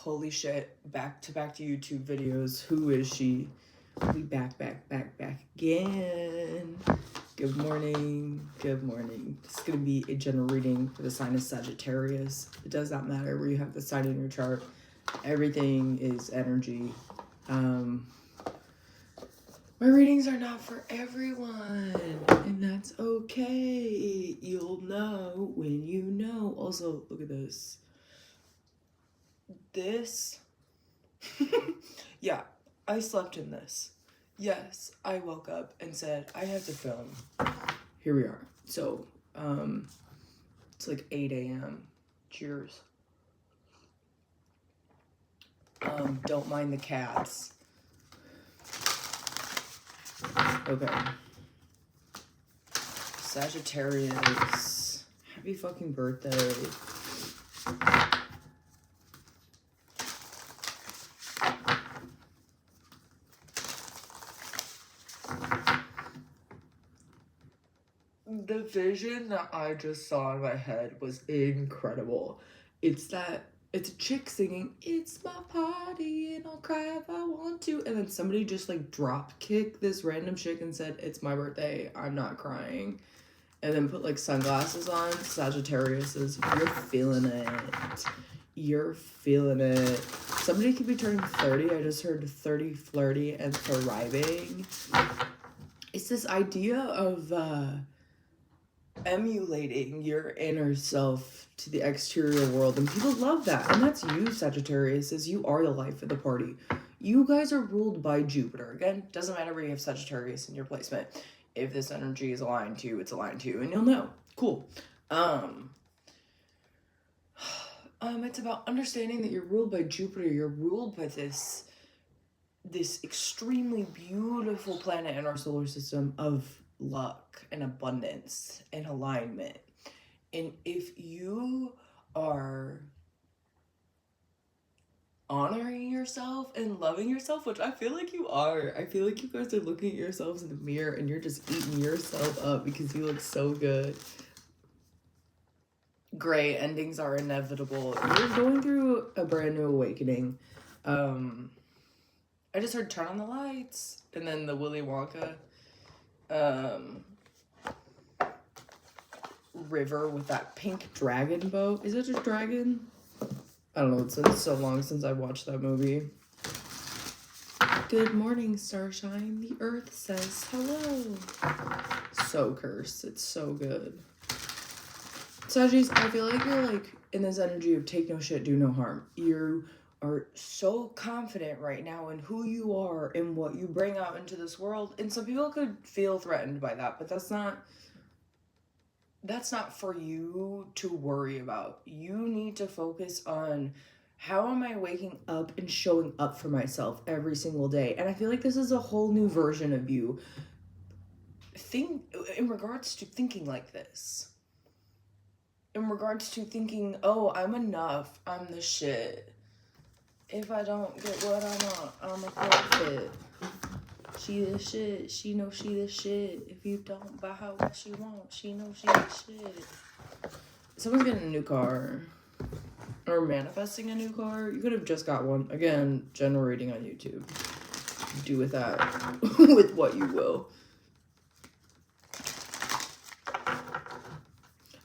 Holy shit, back to YouTube videos. Who is she? We back again. Good morning. This is going to be a general reading for the sign of Sagittarius. It does not matter where you have the sign in your chart. Everything is energy. My readings are not for everyone, and that's okay. You'll know when you know. Also, look at this. Yeah, I slept in this. Yes, I woke up and said, I have to film. Here we are. So, it's like 8 a.m. Cheers. Don't mind the cats. Okay. Sagittarius. Happy fucking birthday. The vision that I just saw in my head was incredible. It's a chick singing, "It's my party and I'll cry if I want to," and then somebody just like drop kicked this random chick and said, "It's my birthday, I'm not crying," and then put like sunglasses on. Sagittarius is, you're feeling it. Somebody could be turning 30. I just heard 30, flirty, and thriving. It's this idea of emulating your inner self to the exterior world, and people love that. And that's you, Sagittarius, as you are the life of the party. You guys are ruled by Jupiter. Again, doesn't matter where you have Sagittarius in your placement. If this energy is aligned to you, it's aligned to you, and you'll know. Cool. It's about understanding that you're ruled by Jupiter. You're ruled by this extremely beautiful planet in our solar system of luck and abundance and alignment. And if you are honoring yourself and loving yourself, which I feel like you are, I feel like you guys are looking at yourselves in the mirror and you're just eating yourself up because you look so good. Great, endings are inevitable. You're going through a brand new awakening. I just heard "turn on the lights" and then the Willy Wonka river with that pink dragon boat. Is it a dragon? I don't know. It's been so long since I watched that movie. Good morning, starshine. The earth says hello. So cursed. It's so good. Sagittarius, I feel like you're like in this energy of take no shit, do no harm. You are so confident right now in who you are and what you bring out into this world. And some people could feel threatened by that, but that's not for you to worry about. You need to focus on, how am I waking up and showing up for myself every single day? And I feel like this is a whole new version of you. Think in regards to thinking like this. In regards to thinking, oh, I'm enough. I'm the shit. If I don't get what I want, I'm a forfeit. She the shit. She know she the shit. If you don't buy her what she wants, she know she the shit. Someone's getting a new car. Or manifesting a new car. You could have just got one. Again, general reading on YouTube. Do with that with what you will.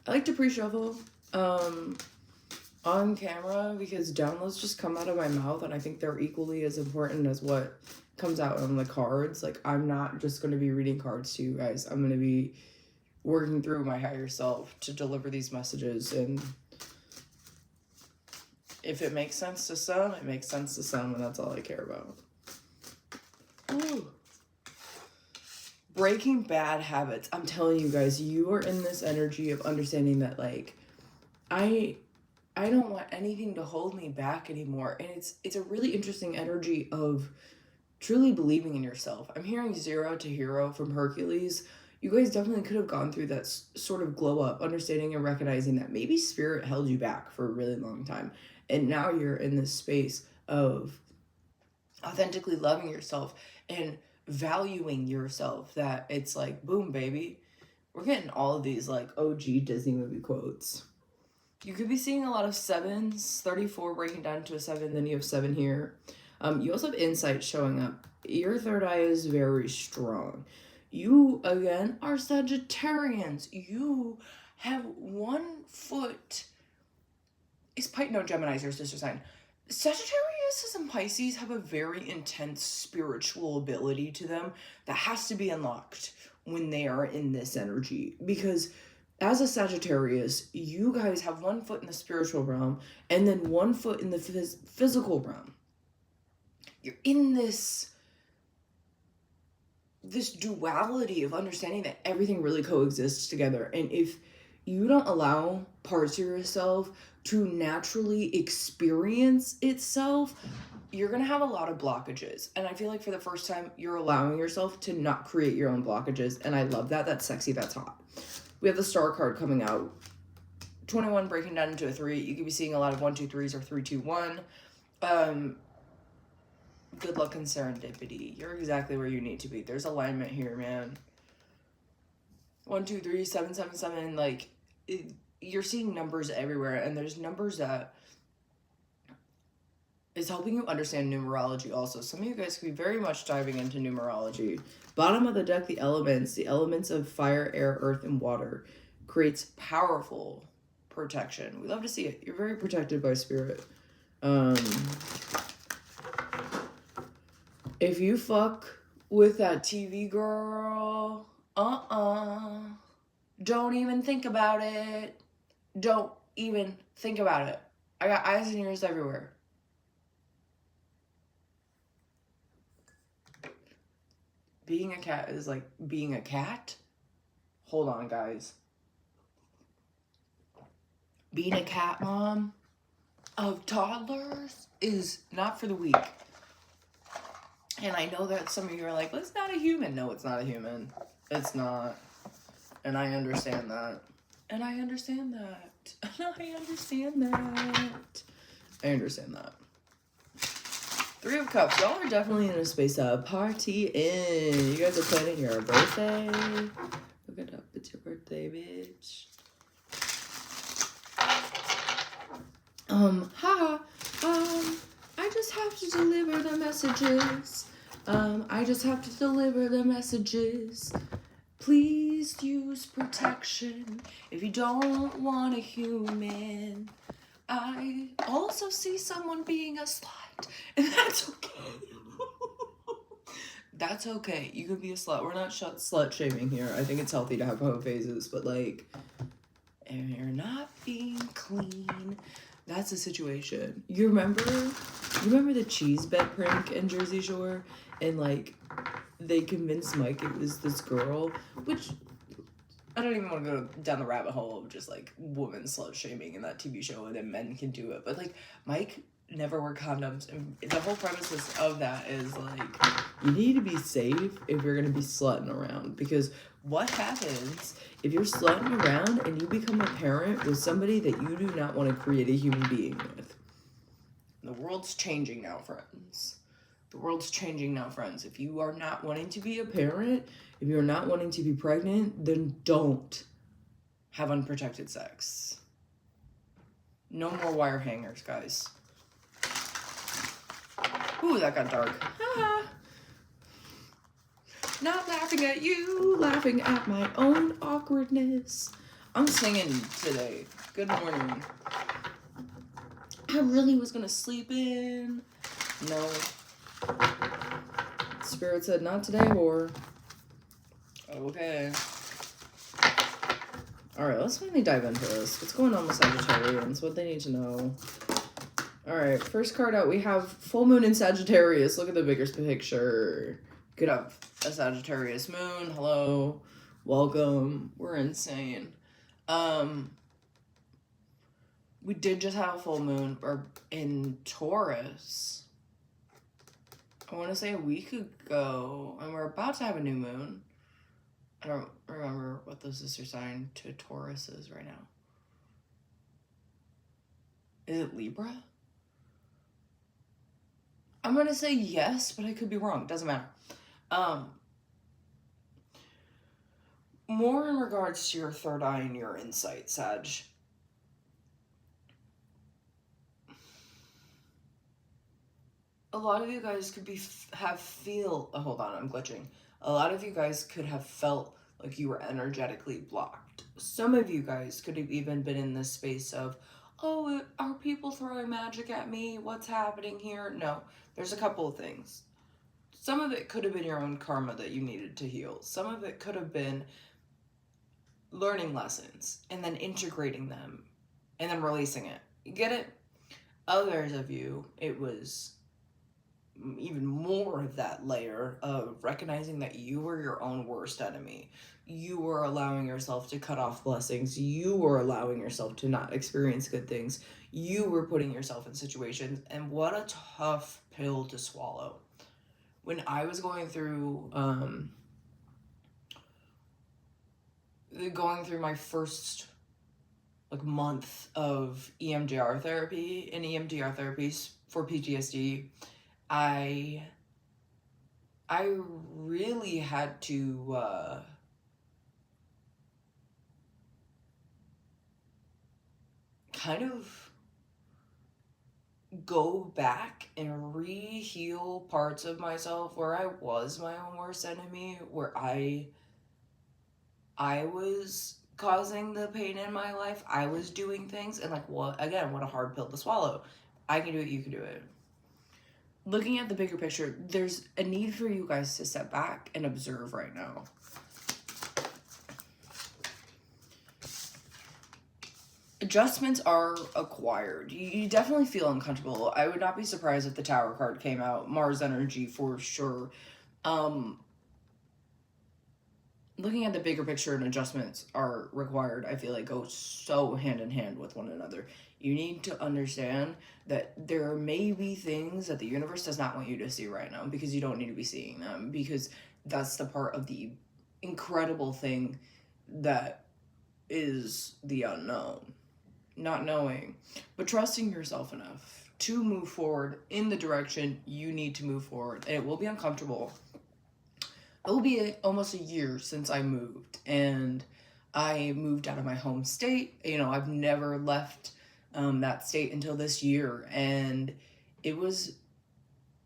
I like to pre-shuffle on camera because downloads just come out of my mouth, and I think they're equally as important as what comes out on the cards. Like, I'm not just going to be reading cards to you guys. I'm going to be working through my higher self to deliver these messages, and if it makes sense to some, it makes sense to some, and that's all I care about. Ooh. Breaking bad habits. I'm telling you guys, you are in this energy of understanding that, like, I don't want anything to hold me back anymore. And it's a really interesting energy of truly believing in yourself. I'm hearing 0 to hero from Hercules. You guys definitely could have gone through that sort of glow up, understanding and recognizing that maybe spirit held you back for a really long time. And now you're in this space of authentically loving yourself and valuing yourself, that it's like, boom, baby. We're getting all of these like OG Disney movie quotes. You could be seeing a lot of 7s, 34 breaking down to a 7, then you have 7 here. You also have insight showing up. Your third eye is very strong. You, again, are Sagittarians. You have one foot. No, Gemini's your sister sign. Sagittarius and Pisces have a very intense spiritual ability to them that has to be unlocked when they are in this energy. Because as a Sagittarius, you guys have one foot in the spiritual realm and then one foot in the physical realm. You're in this duality of understanding that everything really coexists together. And if you don't allow parts of yourself to naturally experience itself, you're going to have a lot of blockages. And I feel like for the first time, you're allowing yourself to not create your own blockages. And I love that. That's sexy. That's hot. We have the Star card coming out. 21 breaking down into a 3. You could be seeing a lot of 1, 2, 3s or 3, 2, 1. Good luck and serendipity. You're exactly where you need to be. There's alignment here, man. 1, 2, 3, 7, 7, 7. Like, you're seeing numbers everywhere, and there's numbers that is helping you understand numerology also. Some of you guys could be very much diving into numerology. Bottom of the deck, the elements of fire, air, earth, and water creates powerful protection. We love to see it. You're very protected by spirit. If you fuck with that TV girl, don't even think about it. Don't even think about it. I got eyes and ears everywhere. Being a cat is like being a cat? Hold on, guys. Being a cat mom of toddlers is not for the weak. And I know that some of you are like, well, it's not a human. No, it's not a human. It's not. And I understand that. And I understand that. And I understand that. I understand that. 3 of Cups. Y'all are definitely in a space to party in. You guys are planning your birthday. Look it up. It's your birthday, bitch. I just have to deliver the messages. I just have to deliver the messages. Please use protection if you don't want a human. I also see someone being a slut, and that's okay. That's okay. You can be a slut. We're not slut shaming here. I think it's healthy to have hoe phases, but like, if you're not being clean, that's a situation. You remember the cheese bed prank in Jersey Shore? And like, they convinced Mike it was this girl, which I don't even want to go down the rabbit hole of just like woman slut shaming in that TV show, and then men can do it. But like, Mike never wore condoms, and the whole premise of that is like, you need to be safe if you're gonna be slutting around, because what happens if you're slutting around and you become a parent with somebody that you do not want to create a human being with? The world's changing now, friends. The world's changing now, friends. If you are not wanting to be a parent, if you're not wanting to be pregnant, then don't have unprotected sex. No more wire hangers, guys. Ooh, that got dark. Not laughing at you, laughing at my own awkwardness. I'm singing today. Good morning. I really was gonna sleep in. No. Spirit said, not today, whore. Okay. Alright, let's finally dive into this. What's going on with Sagittarians? What they need to know. Alright, first card out, we have full moon in Sagittarius. Look at the bigger picture. Could have a Sagittarius moon. Hello. Welcome. We're insane. We did just have a full moon in Taurus. I want to say a week ago, and we're about to have a new moon. I don't remember what the sister sign to Taurus is right now. Is it Libra? I'm going to say yes, but I could be wrong. Doesn't matter. More in regards to your third eye and your insight, Sag. a lot of you guys could hold on, I'm glitching. A lot of you guys could have felt like you were energetically blocked. Some of you guys could have even been in this space of, oh, are people throwing magic at me? What's happening here? No, there's a couple of things. Some of it could have been your own karma that you needed to heal. Some of it could have been learning lessons and then integrating them and then releasing it. You get it? Others of you, it was even more of that layer of recognizing that you were your own worst enemy. You were allowing yourself to cut off blessings. You were allowing yourself to not experience good things. You were putting yourself in situations, and what a tough pill to swallow. When I was going through my first month of EMDR therapy and EMDR therapies for PTSD, I really had to kind of go back and re-heal parts of myself where I was my own worst enemy, where I was causing the pain in my life. I was doing things, and what a hard pill to swallow. I can do it, you can do it. Looking at the bigger picture, there's a need for you guys to step back and observe right now. Adjustments are acquired. You definitely feel uncomfortable. I would not be surprised if the Tower card came out. Mars energy for sure. Looking at the bigger picture and adjustments are required, I feel like go so hand in hand with one another. You need to understand that there may be things that the universe does not want you to see right now because you don't need to be seeing them, because that's the part of the incredible thing that is the unknown. Not knowing, but trusting yourself enough to move forward in the direction you need to move forward. And it will be uncomfortable. It will be almost a year since I moved, and I moved out of my home state. I've never left that state until this year, and it was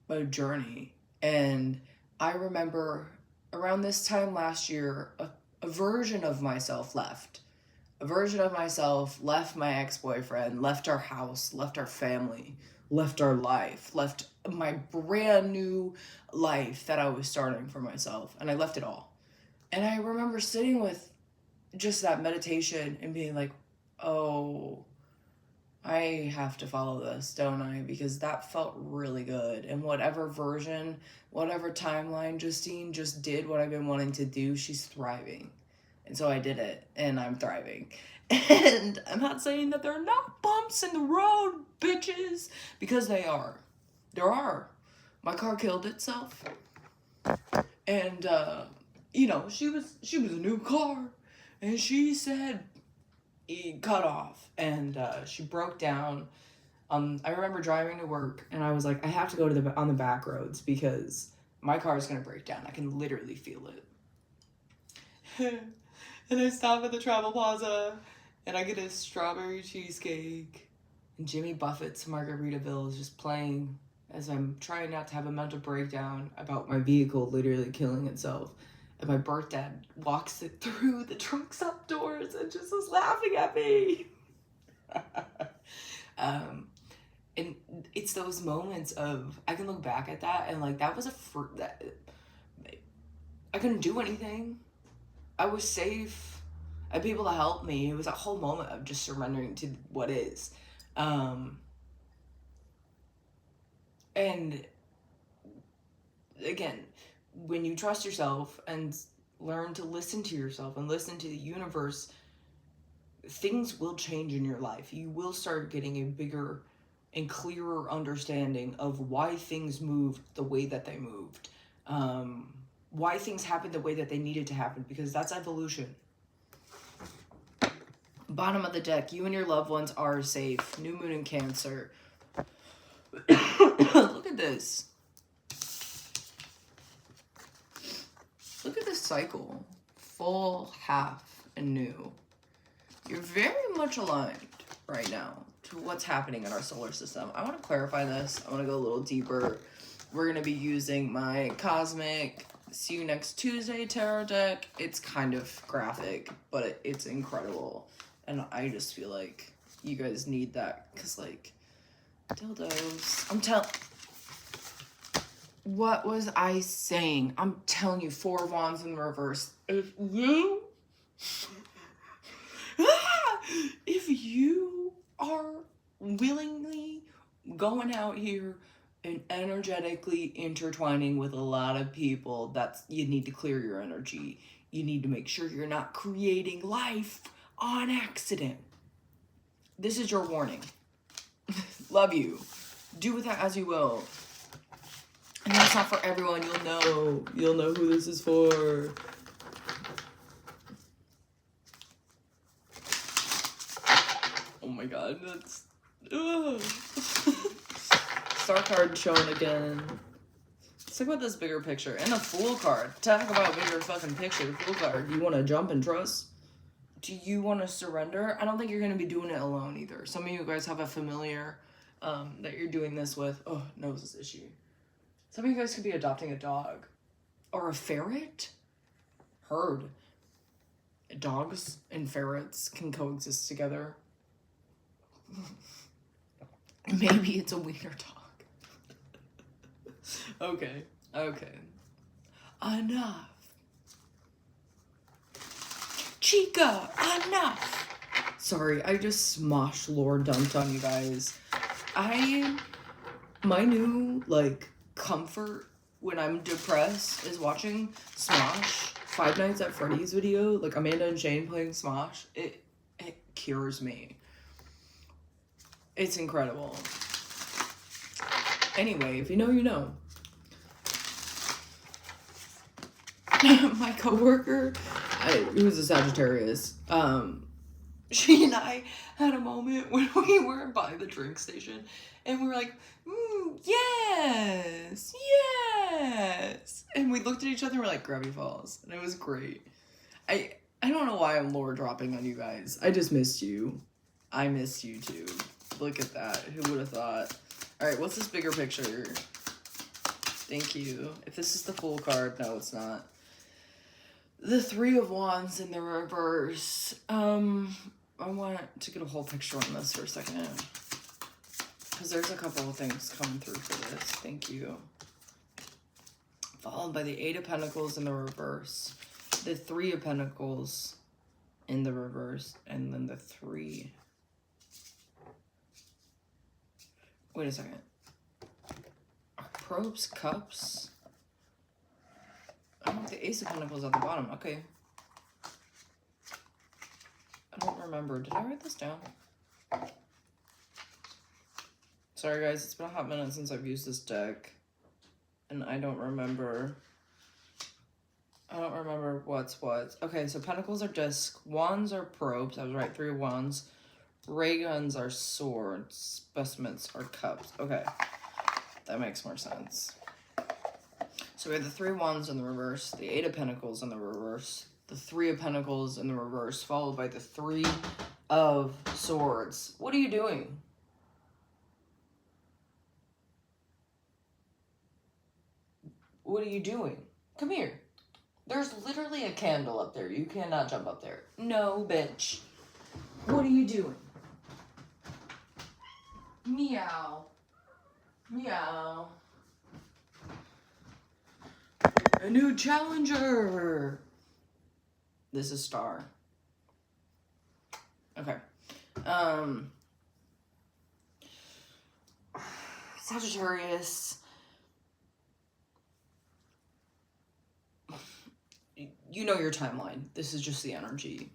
a journey. And I remember around this time last year, a version of myself left. A version of myself left my ex-boyfriend, left our house, left our family, left our life, left my brand new life that I was starting for myself, and I left it all. And I remember sitting with just that meditation and being like, oh, I have to follow this, don't I? Because that felt really good. And whatever version, whatever timeline Justine just did what I've been wanting to do, she's thriving. And so I did it, and I'm thriving. And I'm not saying that there are not bumps in the road, bitches, because they are. There are. My car killed itself. And, she was a new car. And she said, cut off. And she broke down. I remember driving to work, and I was like, I have to go on the back roads because my car is going to break down. I can literally feel it. And I stop at the Travel Plaza, and I get a strawberry cheesecake, and Jimmy Buffett's Margaritaville is just playing as I'm trying not to have a mental breakdown about my vehicle literally killing itself. And my birth dad walks it through the truck stop doors and just was laughing at me. And it's those moments of, I can look back at that and that was that I couldn't do anything. I was safe. I had people to help me. It was that whole moment of just surrendering to what is. And again, when you trust yourself and learn to listen to yourself and listen to the universe, things will change in your life. You will start getting a bigger and clearer understanding of why things moved the way that they moved. Why things happened the way that they needed to happen, because that's evolution. Bottom of the deck, you and your loved ones are safe. New moon in Cancer. Look at this. Look at this cycle. Full, half, and new. You're very much aligned right now. what's happening in our solar system. I want to clarify this. I want to go a little deeper. We're going to be using my Cosmic See You Next Tuesday tarot deck. It's kind of graphic, but it's incredible. And I just feel like you guys need that because, like, dildos. What was I saying? I'm telling you, 4 of Wands in reverse. If you are willingly going out here and energetically intertwining with a lot of people, you need to clear your energy. You need to make sure you're not creating life on accident. This is your warning. Love you. Do with that as you will. And that's not for everyone. You'll know who this is for. Oh my god, that's Star card shown again. Let's talk about this bigger picture. And the Fool card. Talk about bigger fucking picture. Fool card. Do you want to jump and trust? Do you want to surrender? I don't think you're going to be doing it alone either. Some of you guys have a familiar that you're doing this with. Oh, nose issue. Some of you guys could be adopting a dog. Or a ferret? Heard. Dogs and ferrets can coexist together. Maybe it's a wiener dog. Okay. Enough. Chica, enough. Sorry, I just smoshed Lord dumped on you guys. My new, like, comfort when I'm depressed is watching Smosh, Five Nights at Freddy's video, like Amanda and Shane playing Smosh. It cures me. It's incredible. Anyway, if you know, you know. My coworker, who's a Sagittarius, she and I had a moment when we were by the drink station, and we were like, yes, and we looked at each other and we're like, gravity falls, and it was great. I don't know why I'm lore dropping on you guys. I just missed you. I missed you too. Look at that. Who would have thought? All right, what's this bigger picture? Thank you. If this is the Fool card, no, it's not. The Three of Wands in the reverse. I want to get a whole picture on this for a second. Because there's a couple of things coming through for this. Thank you. Followed by the Eight of Pentacles in the reverse. The Three of Pentacles in the reverse. And then the Three. Wait a second. Probes, Cups. Oh, the Ace of Pentacles at the bottom. Okay. I don't remember. Did I write this down? Sorry, guys. It's been a hot minute since I've used this deck. And I don't remember. What's what. Okay, so Pentacles are disc. Wands are probes. I was right. Three of Wands. Ray guns are swords. Specimens are cups. Okay. That makes more sense. So we have the Three of Wands in the reverse, the Eight of Pentacles in the reverse, the Three of Pentacles in the reverse, followed by the Three of Swords. What are you doing? What are you doing? Come here. There's literally a candle up there. You cannot jump up there. No, bitch. What are you doing? Meow. Meow. A new challenger. This is Star. Okay. Sagittarius. You know your timeline. This is just the energy.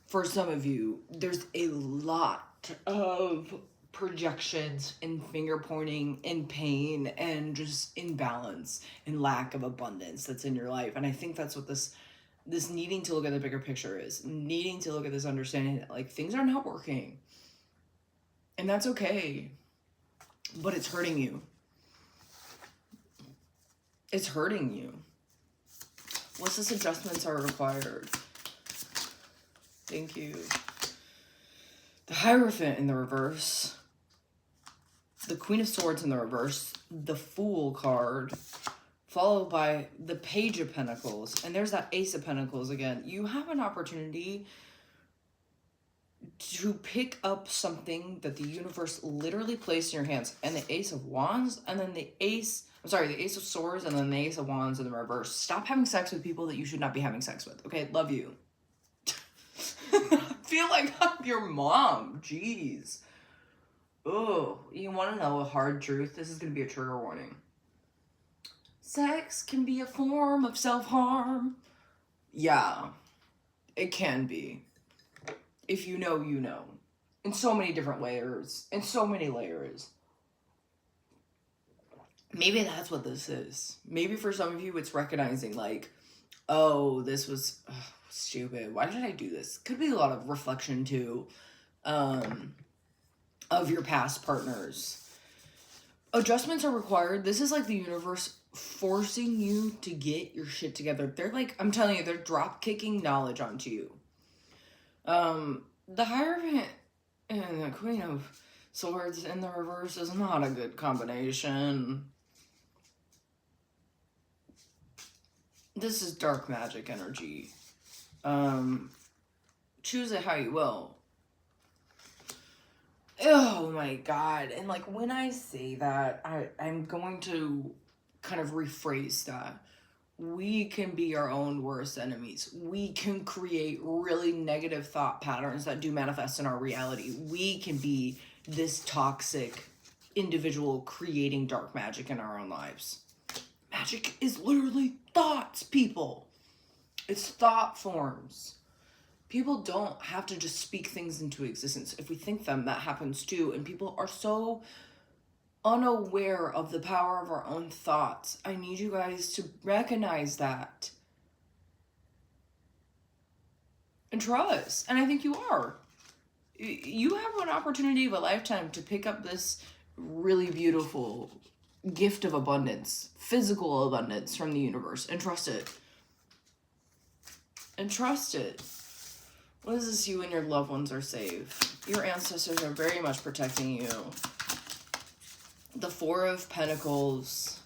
For some of you, there's a lot of projections and finger pointing and pain and just imbalance and lack of abundance that's in your life. And I think that's what this needing to look at the bigger picture is. Needing to look at this understanding that, like, things are not working. And that's okay. But it's hurting you. It's hurting you. What's this adjustments are required? Thank you. the Hierophant in the reverse, the Queen of Swords in the reverse, the Fool card, followed by the Page of Pentacles, and there's that Ace of Pentacles again. You have an opportunity to pick up something that the universe literally placed in your hands, and the Ace of Wands, and then the Ace of Swords, and then the Ace of Wands in the reverse. Stop having sex with people that you should not be having sex with, okay? Love you. I feel like I'm your mom. Jeez. Oh, you want to know a hard truth? This is going to be a trigger warning. Sex can be a form of self-harm. Yeah, it can be. If you know, you know. In so many different layers. In so many layers. Maybe that's what this is. Maybe for some of you, it's recognizing like, oh, this was stupid. Why did I do this? Could be a lot of reflection too, of your past partners. Adjustments are required. This is like the universe forcing you to get your shit together. They're like, I'm telling you, they're drop kicking knowledge onto you. The Hierophant and the Queen of Swords in the reverse is not a good combination. This is dark magic energy. Choose it how you will. Oh my God. And like when I say that, I'm going to kind of rephrase that. We can be our own worst enemies. We can create really negative thought patterns that do manifest in our reality. We can be this toxic individual creating dark magic in our own lives. Magic is literally thoughts, people. It's thought forms. People don't have to just speak things into existence. If we think them, that happens too. And people are so unaware of the power of our own thoughts. I need you guys to recognize that. And trust. And I think you are. You have an opportunity of a lifetime to pick up this really beautiful gift of abundance, physical abundance from the universe, and trust it. And trust it. What is this? You and your loved ones are safe. Your ancestors are very much protecting you. The Four of Pentacles,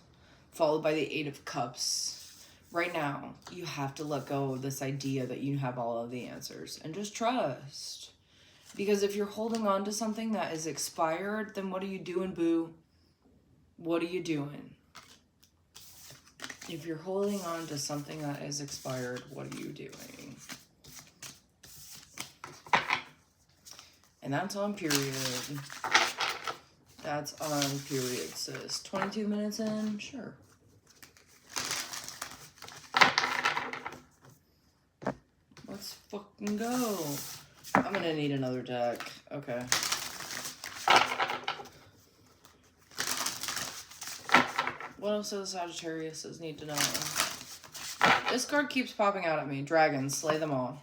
followed by the Eight of Cups. Right now, you have to let go of this idea that you have all of the answers. And just trust. Because if you're holding on to something that is expired, then what are you doing, boo? What are you doing? If you're holding on to something that is expired, what are you doing? And that's on period. That's on period, sis. 22 minutes in? Sure. Let's fucking go. I'm gonna need another deck. Okay. What else does Sagittarius need to know? This card keeps popping out at me. Dragons, slay them all.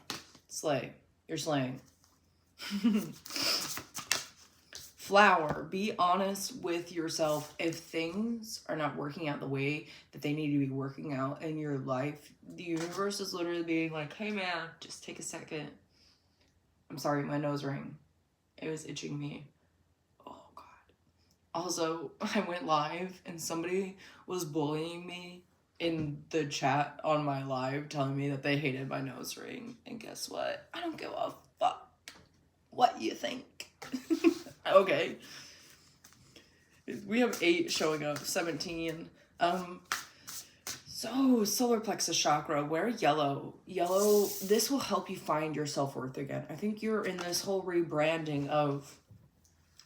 Slay. You're slaying. Flower, be honest with yourself. If things are not working out the way that they need to be working out in your life, the universe is literally being like, hey man, just take a second. I'm sorry, my nose ring. It was itching me. Oh God. Also, I went live and somebody was bullying me in the chat on my live, telling me that they hated my nose ring. And guess what? I don't give a fuck what you think. Okay. We have 8 showing up, 17. So solar plexus chakra, wear yellow. Yellow, this will help you find your self-worth again. I think you're in this whole rebranding of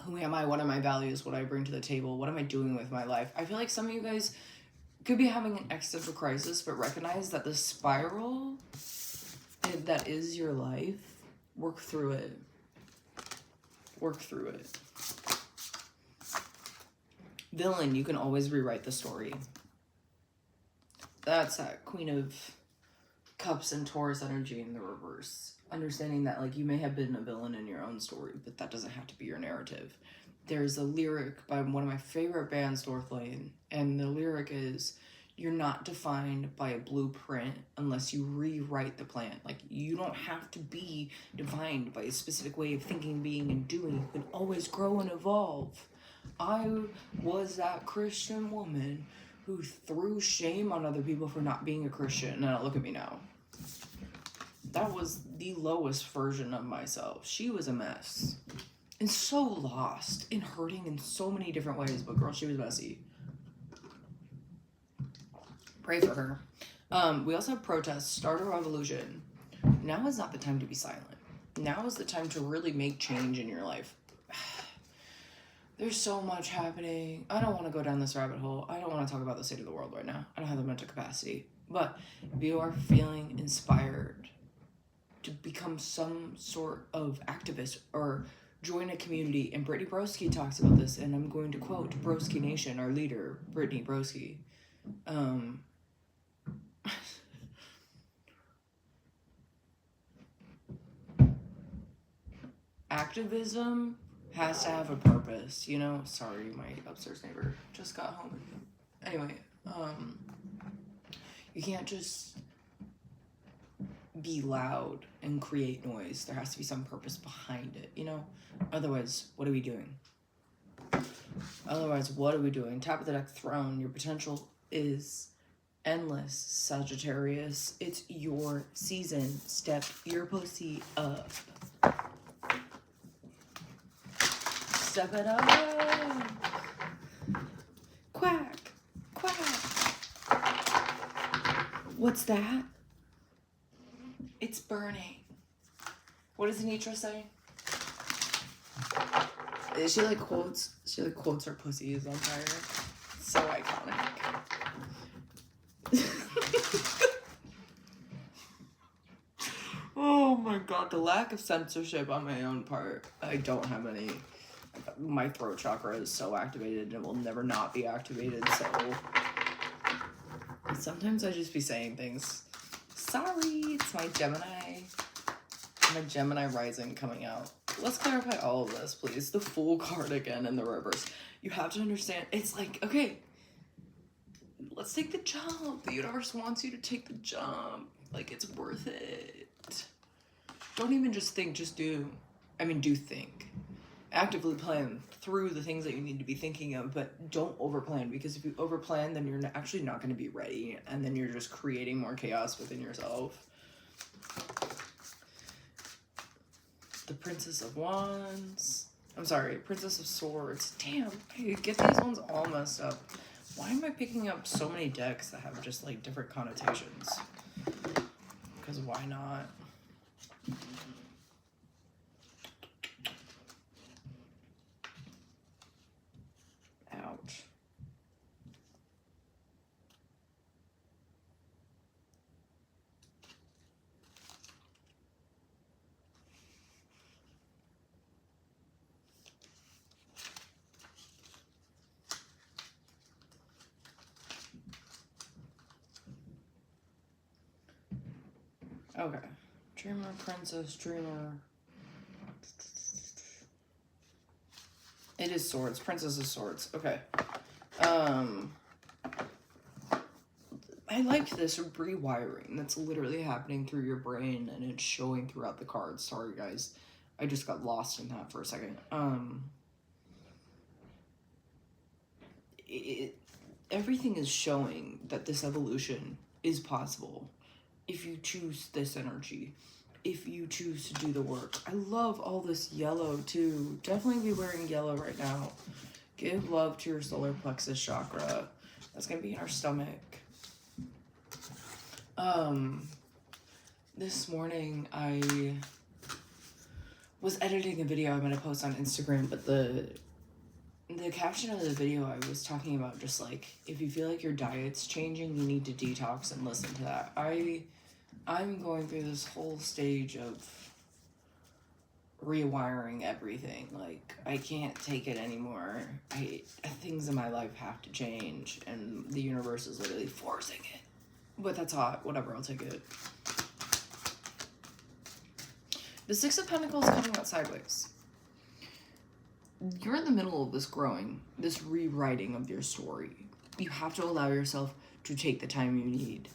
who am I, what are my values, what I bring to the table, what am I doing with my life. I feel like some of you guys could be having an existential crisis, but recognize that the spiral that is your life, work through it. Work through it. Villain, you can always rewrite the story. That's that Queen of Cups and Taurus energy in the reverse. Understanding that like you may have been a villain in your own story, but that doesn't have to be your narrative. There's a lyric by one of my favorite bands, Northlane, and the lyric is, You're not defined by a blueprint unless you rewrite the plan. Like, you don't have to be defined by a specific way of thinking, being, and doing. You can always grow and evolve. I was that Christian woman who threw shame on other people for not being a Christian. Now look at me now. That was the lowest version of myself. She was a mess. And so lost and hurting in so many different ways. But girl, she was messy. Pray for her. We also have protests. Start a revolution. Now is not the time to be silent. Now is the time to really make change in your life. There's so much happening. I don't want to go down this rabbit hole. I don't want to talk about the state of the world right now. I don't have the mental capacity. But if you are feeling inspired to become some sort of activist or join a community, and Brittany Broski talks about this, and I'm going to quote Broski Nation, our leader, Brittany Broski. Activism has to have a purpose, you know? Sorry, my upstairs neighbor just got home. Anyway, you can't just be loud and create noise. There has to be some purpose behind it, you know? Otherwise, what are we doing? Top of the deck throne. Your potential is endless, Sagittarius. It's your season. Step your pussy up. Step it up. Quack. Quack. What's that? It's burning. What does Anitra say? She like quotes her pussy is on fire. So iconic. Oh my god, the lack of censorship on my own part. I don't have any. My throat chakra is so activated and it will never not be activated, so sometimes I just be saying things. Sorry, it's my Gemini rising coming out. Let's clarify all of this, please. The Fool card again in the reverse. You have to understand, it's like, okay, let's take the jump. The universe wants you to take the jump. Like, it's worth it. Don't even just think, just do. I mean, do think. Actively plan through the things that you need to be thinking of, but don't overplan, because if you overplan, then you're actually not going to be ready, and then you're just creating more chaos within yourself. The Princess of Wands. I'm sorry, Princess of Swords. Damn, I get these ones all messed up. Why am I picking up so many decks that have just like different connotations? Because why not? Ouch. Okay. Dreamer, Princess, Dreamer. It is Swords. Princess of Swords. Okay. I liked this rewiring that's literally happening through your brain and it's showing throughout the cards. Sorry, guys. I just got lost in that for a second. Everything is showing that this evolution is possible if you choose this energy, if you choose to do the work. I love all this yellow too. Definitely be wearing yellow right now. Give love to your solar plexus chakra. That's gonna be in our stomach. This morning I was editing a video I'm gonna post on Instagram, but the caption of the video I was talking about just like, if you feel like your diet's changing, you need to detox and listen to that. I'm going through this whole stage of rewiring everything. Like, I can't take it anymore. Things in my life have to change, and the universe is literally forcing it. But that's hot. Whatever, I'll take it. The Six of Pentacles coming out sideways. You're in the middle of this growing, this rewriting of your story. You have to allow yourself to take the time you need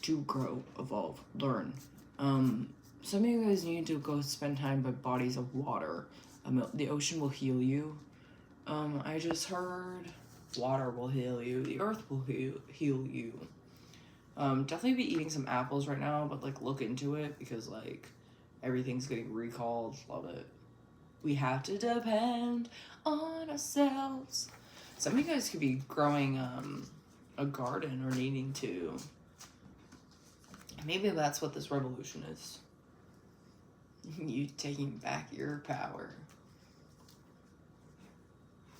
to grow, evolve, learn. Some of you guys need to go spend time by bodies of water. The ocean will heal you. I just heard water will heal you. The earth will heal you. Definitely be eating some apples right now, but like look into it because like everything's getting recalled. Love it. We have to depend on ourselves. Some of you guys could be growing a garden or needing to. Maybe that's what this revolution is. You taking back your power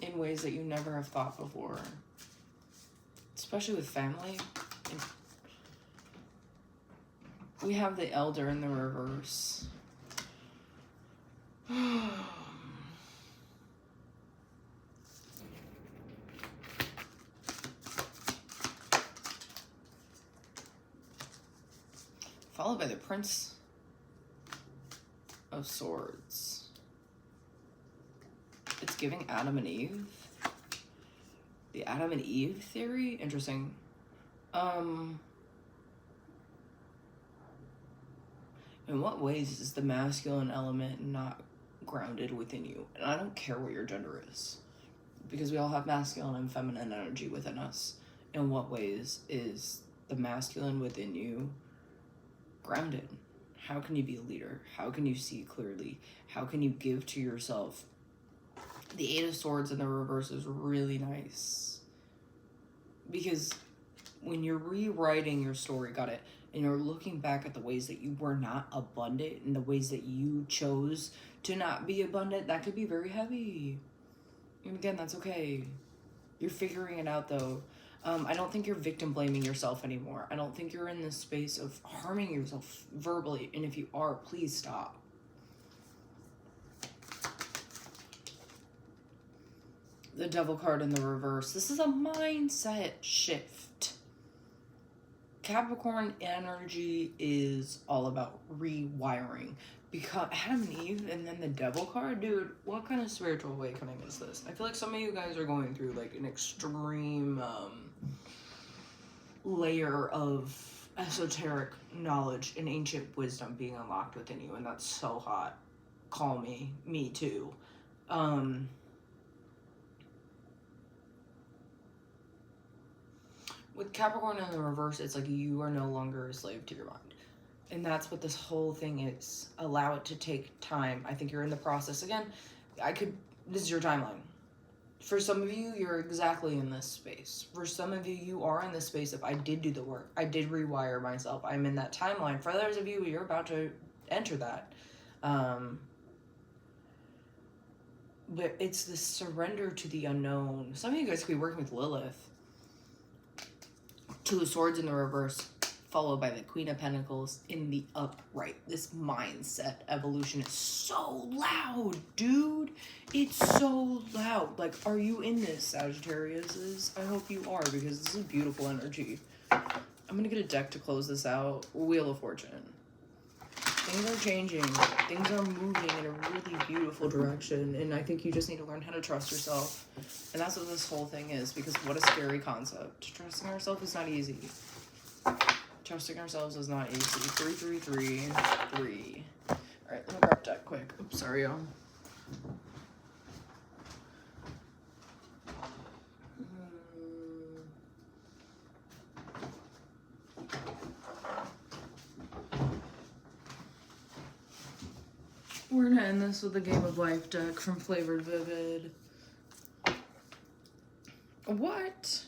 in ways that you never have thought before. Especially with family. We have the elder in the reverse. Followed by the Prince of Swords. It's giving Adam and Eve. The Adam and Eve theory? Interesting. In what ways is the masculine element not grounded within you? And I don't care what your gender is, because we all have masculine and feminine energy within us. In what ways is the masculine within you grounded? How can you be a leader? How can you see clearly? How can you give to yourself? The Eight of Swords in the reverse is really nice, because when you're rewriting your story, and you're looking back at the ways that you were not abundant and the ways that you chose to not be abundant, that could be very heavy. And again, that's okay. You're figuring it out though. I don't think you're victim blaming yourself anymore. I don't think you're in this space of harming yourself verbally. And if you are, please stop. The Devil card in the reverse. This is a mindset shift. Capricorn energy is all about rewiring. Because Adam and Eve and then the Devil card, dude, what kind of spiritual awakening is this? I feel like some of you guys are going through like an extreme layer of esoteric knowledge and ancient wisdom being unlocked within you, and that's so hot. Call me too. With Capricorn in the reverse, it's like you are no longer a slave to your mind. And that's what this whole thing is. Allow it to take time. I think you're in the process. Again, this is your timeline. For some of you, you're exactly in this space. For some of you, you are in this space of I did do the work. I did rewire myself. I'm in that timeline. For others of you, you're about to enter that. But it's the surrender to the unknown. Some of you guys could be working with Lilith. Two of Swords in the reverse, followed by the Queen of Pentacles in the upright. This mindset evolution is so loud, dude. It's so loud. Like, are you in this, Sagittarius? I hope you are, because this is beautiful energy. I'm going to get a deck to close this out. Wheel of Fortune. Things are changing. Things are moving in a really beautiful direction. And I think you just need to learn how to trust yourself. And that's what this whole thing is. Because what a scary concept. Trusting ourselves is not easy. Trusting ourselves is not easy. 3. Alright, let me grab that quick. Oops, sorry, y'all. We're gonna end this with a Game of Life deck from Flavored Vivid. What?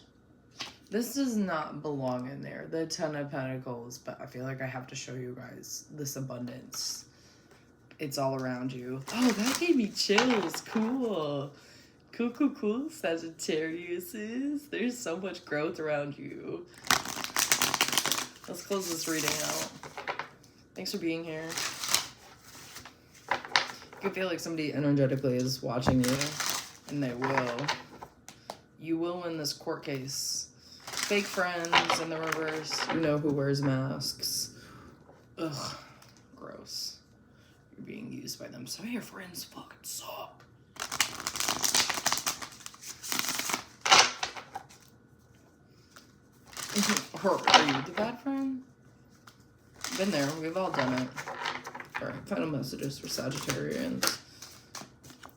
This does not belong in there. The Ten of Pentacles, but I feel like I have to show you guys this abundance. It's all around you. Oh, that gave me chills. Cool. Cool, Sagittariuses. There's so much growth around you. Let's close this reading out. Thanks for being here. You can feel like somebody energetically is watching you, and they will. You will win this court case. Fake friends in the reverse. You know who wears masks. Ugh. Gross. You're being used by them. Some of your friends fucking suck. Or are you the bad friend? Been there. We've all done it. Alright, final messages for Sagittarians.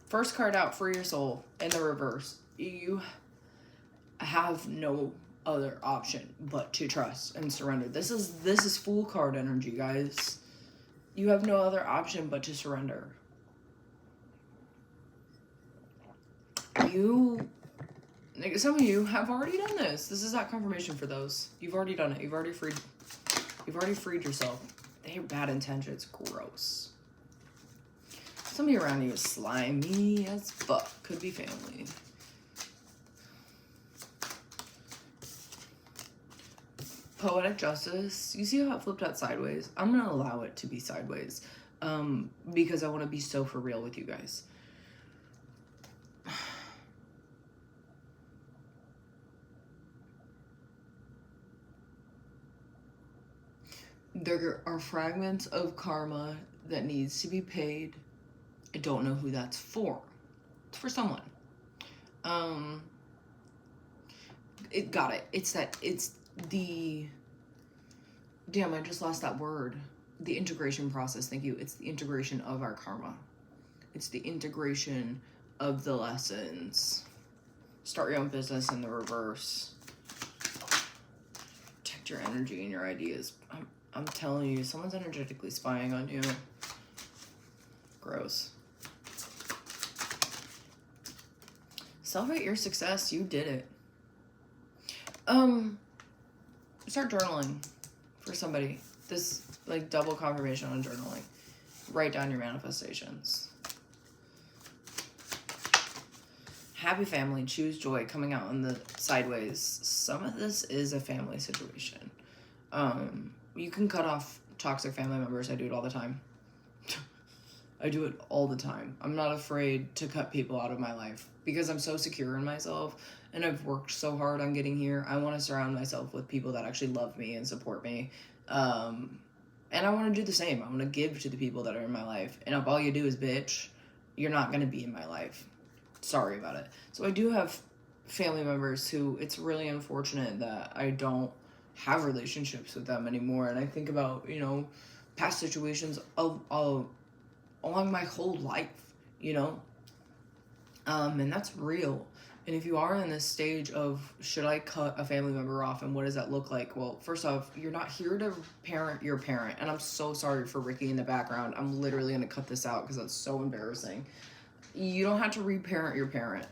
First card out, free your soul. In the reverse. You have no other option but to trust and surrender. This is Fool card energy, guys. You have no other option but to surrender. Some of you have already done this. This is that confirmation for those. You've already done it. You've already freed yourself. They have bad intentions. Gross. Somebody around you is slimy as fuck. Could be family. Poetic justice. You see how it flipped out sideways? I'm gonna allow it to be sideways, because I want to be so for real with you guys. There are fragments of karma that needs to be paid. I don't know who that's for. It's for someone. It's the, damn, I just lost that word. The integration process, thank you. It's the integration of our karma. It's the integration of the lessons. Start your own business in the reverse. Protect your energy and your ideas. I'm telling you, someone's energetically spying on you. Gross. Celebrate your success. You did it. Start journaling for somebody. This, like, double confirmation on journaling. Write down your manifestations. Happy family. Choose joy. Coming out on the sideways. Some of this is a family situation. You can cut off toxic family members. I do it all the time. I do it all the time. I'm not afraid to cut people out of my life because I'm so secure in myself and I've worked so hard on getting here. I want to surround myself with people that actually love me and support me. And I want to do the same. I want to give to the people that are in my life. And if all you do is bitch, you're not going to be in my life. Sorry about it. So I do have family members who it's really unfortunate that I don't have relationships with them anymore. And I think about, you know, past situations along my whole life, you know, and that's real. And if you are in this stage of, should I cut a family member off and what does that look like? Well, first off, you're not here to parent your parent. And I'm so sorry for Ricky in the background. I'm literally going to cut this out because that's so embarrassing. You don't have to reparent your parent.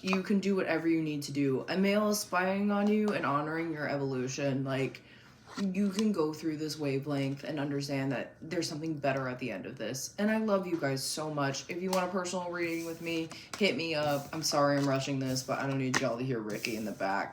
You can do whatever you need to do. A male is spying on you and honoring your evolution. Like, you can go through this wavelength and understand that there's something better at the end of this. And I love you guys so much. If you want a personal reading with me, hit me up. I'm sorry I'm rushing this, but I don't need y'all to hear Ricky in the back.